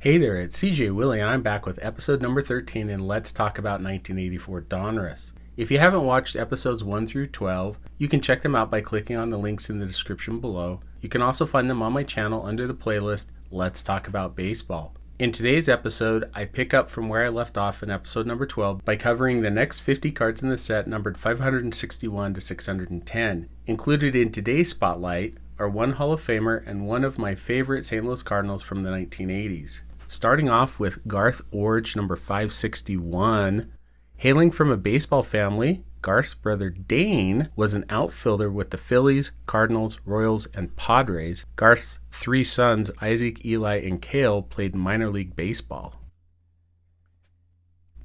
Hey there, it's CJ Willie, and I'm back with episode number 13 in Let's Talk About 1984 Donruss. If you haven't watched episodes 1 through 12, you can check them out by clicking on the links in the description below. You can also find them on my channel under the playlist Let's Talk About Baseball. In today's episode, I pick up from where I left off in episode number 12 by covering the next 50 cards in the set numbered 561 to 610. Included in today's spotlight are one Hall of Famer and one of my favorite St. Louis Cardinals from the 1980s. Starting off with Garth Iorg, number 561. Hailing from a baseball family, Garth's brother Dane was an outfielder with the Phillies, Cardinals, Royals, and Padres. Garth's three sons, Isaac, Eli, and Cale, played minor league baseball.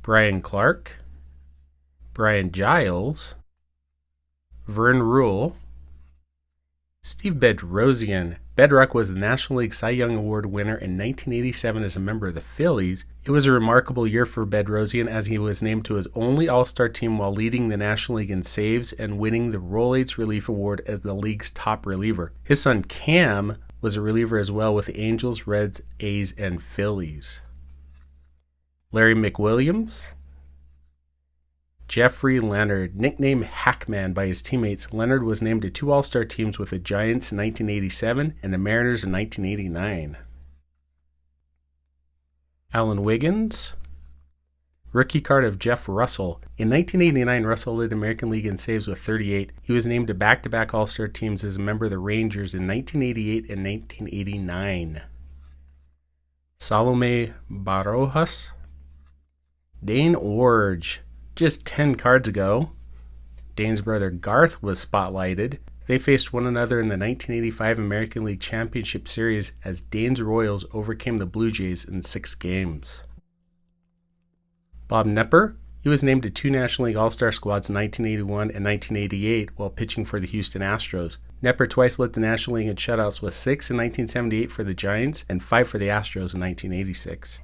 Brian Clark, Brian Giles, Vern Rule, Steve Bedrosian. Bedrock was the National League Cy Young Award winner in 1987 as a member of the Phillies. It was a remarkable year for Bedrosian as he was named to his only All-Star team while leading the National League in saves and winning the Rolaids Relief Award as the league's top reliever. His son Cam was a reliever as well with the Angels, Reds, A's, and Phillies. Larry McWilliams, Jeffrey Leonard. Nicknamed Hackman by his teammates, Leonard was named to two All-Star teams with the Giants in 1987 and the Mariners in 1989. Alan Wiggins. Rookie card of Jeff Russell. In 1989, Russell led the American League in saves with 38. He was named to back-to-back All-Star teams as a member of the Rangers in 1988 and 1989. Salome Barojas. Dane Iorg. Just 10 cards ago, Dane's brother Garth was spotlighted. They faced one another in the 1985 American League Championship Series as Dane's Royals overcame the Blue Jays in 6 games. Bob Knepper. He was named to two National League All-Star squads in 1981 and 1988 while pitching for the Houston Astros. Knepper twice led the National League in shutouts with 6 in 1978 for the Giants and 5 for the Astros in 1986.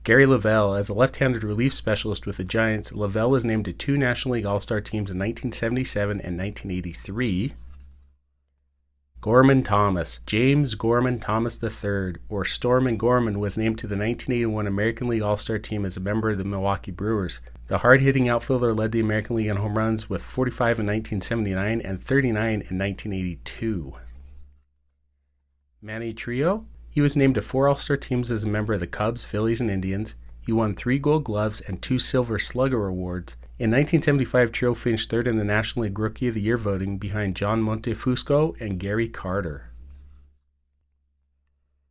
Gary Lavelle. As a left-handed relief specialist with the Giants, Lavelle was named to two National League All-Star teams in 1977 and 1983. Gorman Thomas. James Gorman Thomas III, or Stormin' Gorman, was named to the 1981 American League All-Star team as a member of the Milwaukee Brewers. The hard-hitting outfielder led the American League in home runs with 45 in 1979 and 39 in 1982. Manny Trio. He was named to 4 All-Star teams as a member of the Cubs, Phillies, and Indians. He won 3 Gold Gloves and 2 Silver Slugger Awards. In 1975, Trio finished third in the National League Rookie of the Year voting behind John Montefusco and Gary Carter.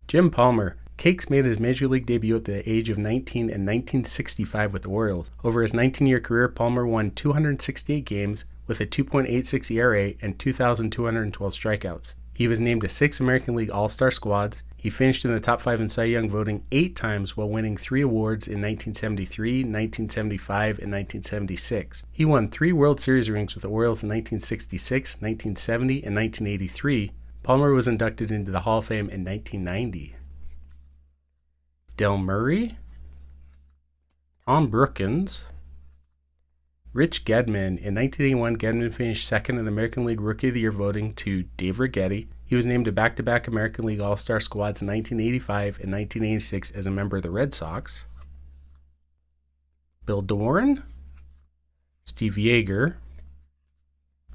Jim Palmer. Cakes made his Major League debut at the age of 19 in 1965 with the Orioles. Over his 19-year career, Palmer won 268 games with a 2.86 ERA and 2,212 strikeouts. He was named to 6 American League All-Star squads. He finished in the top 5 in Cy Young voting 8 times while winning 3 awards in 1973, 1975, and 1976. He won 3 World Series rings with the Orioles in 1966, 1970, and 1983. Palmer was inducted into the Hall of Fame in 1990. Del Murray, Tom Brookins, Rich Gedman. In 1981, Gedman finished second in the American League Rookie of the Year voting to Dave Righetti. He was named to back-to-back American League All-Star squads in 1985 and 1986 as a member of the Red Sox. Bill Doran, Steve Yeager,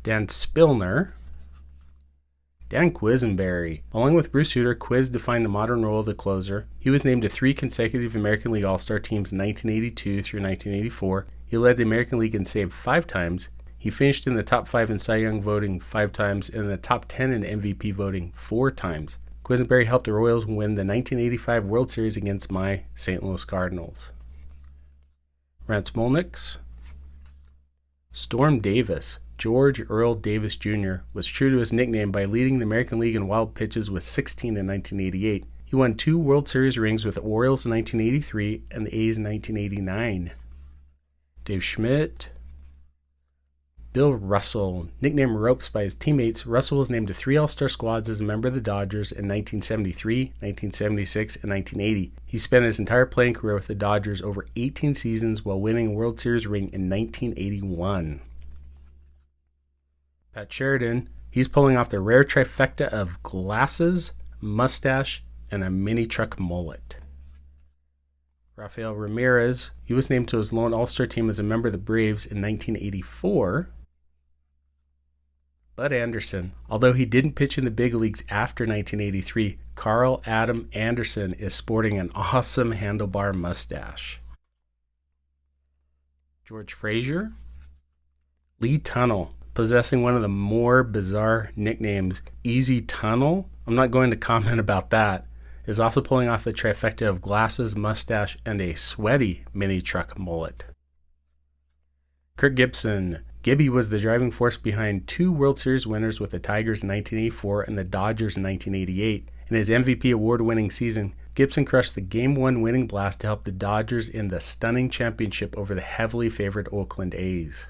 Dan Spillner, Dan Quisenberry. Along with Bruce Sutter, Quiz defined the modern role of the closer. He was named to 3 consecutive American League All-Star teams in 1982 through 1984. He led the American League in save 5 times. He finished in the top 5 in Cy Young voting 5 times and in the top 10 in MVP voting 4 times. Quisenberry helped the Royals win the 1985 World Series against my St. Louis Cardinals. Rance Molnix, Storm Davis. George Earl Davis Jr. was true to his nickname by leading the American League in wild pitches with 16 in 1988. He won 2 World Series rings with the Orioles in 1983 and the A's in 1989. Dave Schmidt, Bill Russell. Nicknamed Ropes by his teammates, Russell was named to 3 All-Star squads as a member of the Dodgers in 1973, 1976, and 1980. He spent his entire playing career with the Dodgers over 18 seasons while winning a World Series ring in 1981. Pat Sheridan. He's pulling off the rare trifecta of glasses, mustache, and a mini truck mullet. Rafael Ramirez, he was named to his lone All-Star team as a member of the Braves in 1984. Bud Anderson, although he didn't pitch in the big leagues after 1983, Carl Adam Anderson is sporting an awesome handlebar mustache. George Frazier, Lee Tunnel, possessing one of the more bizarre nicknames, Easy Tunnel. I'm not going to comment about that. Is also pulling off the trifecta of glasses, mustache, and a sweaty mini truck mullet. Kirk Gibson. Gibby was the driving force behind 2 World Series winners with the Tigers in 1984 and the Dodgers in 1988. In his MVP award-winning season, Gibson crushed the Game 1 winning blast to help the Dodgers in the stunning championship over the heavily favored Oakland A's.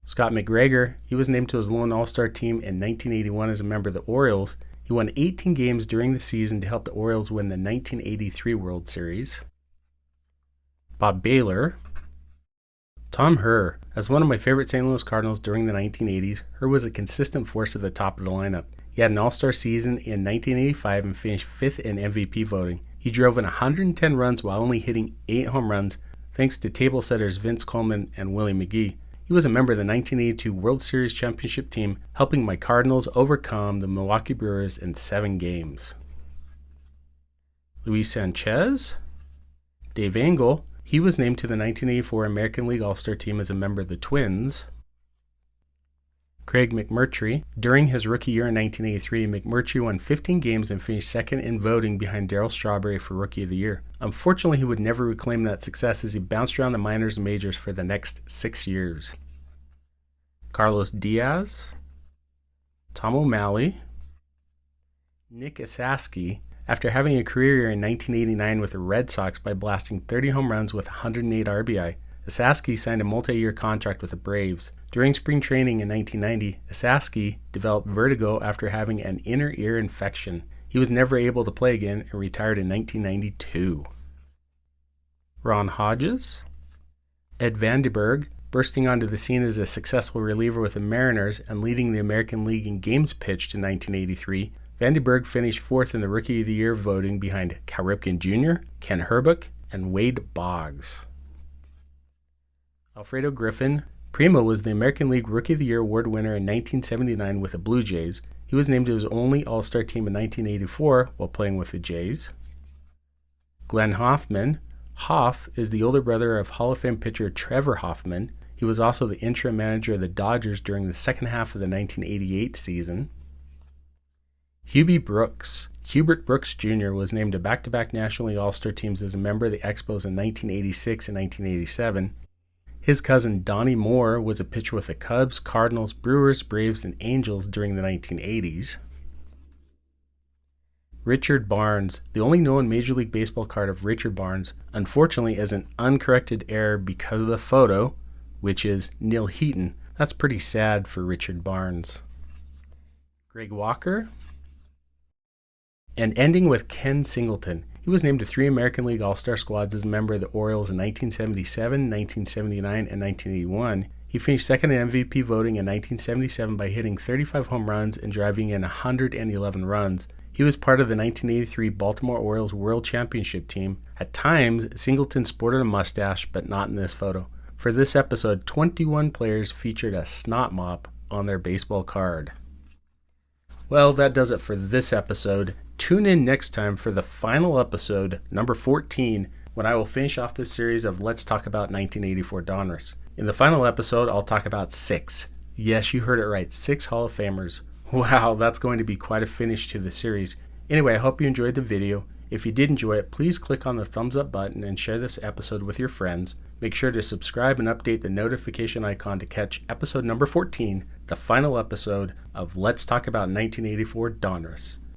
Scott McGregor, he was named to his lone All-Star team in 1981 as a member of the Orioles. He won 18 games during the season to help the Orioles win the 1983 World Series. Bob Baylor. Tom Herr. As one of my favorite St. Louis Cardinals during the 1980s, Herr was a consistent force at the top of the lineup. He had an All-Star season in 1985 and finished 5th in MVP voting. He drove in 110 runs while only hitting 8 home runs, thanks to table setters Vince Coleman and Willie McGee. He was a member of the 1982 World Series championship team, helping my Cardinals overcome the Milwaukee Brewers in 7 games. Luis Sanchez. Dave Engel. He was named to the 1984 American League All-Star team as a member of the Twins. Craig McMurtry. During his rookie year in 1983, McMurtry won 15 games and finished 2nd in voting behind Darryl Strawberry for Rookie of the Year. Unfortunately, he would never reclaim that success as he bounced around the minors and majors for the next 6 years. Carlos Diaz. Tom O'Malley. Nick Esaski. After having a career year in 1989 with the Red Sox by blasting 30 home runs with 108 RBI, Esaski signed a multi-year contract with the Braves. During spring training in 1990, Esaski developed vertigo after having an inner ear infection. He was never able to play again and retired in 1992. Ron Hodges. Ed Vandenberg, bursting onto the scene as a successful reliever with the Mariners and leading the American League in games pitched in 1983, Vandenberg finished 4th in the Rookie of the Year voting behind Cal Ripken Jr., Ken Herbuck, and Wade Boggs. Alfredo Griffin. Primo was the American League Rookie of the Year award winner in 1979 with the Blue Jays. He was named to his only All-Star team in 1984 while playing with the Jays. Glenn Hoffman. Hoff is the older brother of Hall of Fame pitcher Trevor Hoffman. He was also the interim manager of the Dodgers during the second half of the 1988 season. Hubie Brooks. Hubert Brooks Jr. was named to back-to-back National League All-Star teams as a member of the Expos in 1986 and 1987. His cousin Donnie Moore was a pitcher with the Cubs, Cardinals, Brewers, Braves, and Angels during the 1980s. Richard Barnes. The only known Major League Baseball card of Richard Barnes, unfortunately, is an uncorrected error because of the photo, which is Neil Heaton. That's pretty sad for Richard Barnes. Greg Walker. And ending with Ken Singleton. He was named to 3 American League All-Star squads as a member of the Orioles in 1977, 1979, and 1981. He finished 2nd in MVP voting in 1977 by hitting 35 home runs and driving in 111 runs. He was part of the 1983 Baltimore Orioles World Championship team. At times, Singleton sported a mustache, but not in this photo. For this episode, 21 players featured a snot mop on their baseball card. Well, that does it for this episode. Tune in next time for the final episode, number 14, when I will finish off this series of Let's Talk About 1984 Donruss. In the final episode, I'll talk about 6. Yes, you heard it right, 6 Hall of Famers. Wow, that's going to be quite a finish to the series. Anyway, I hope you enjoyed the video. If you did enjoy it, please click on the thumbs up button and share this episode with your friends. Make sure to subscribe and update the notification icon to catch episode number 14, the final episode of Let's Talk About 1984 Donruss.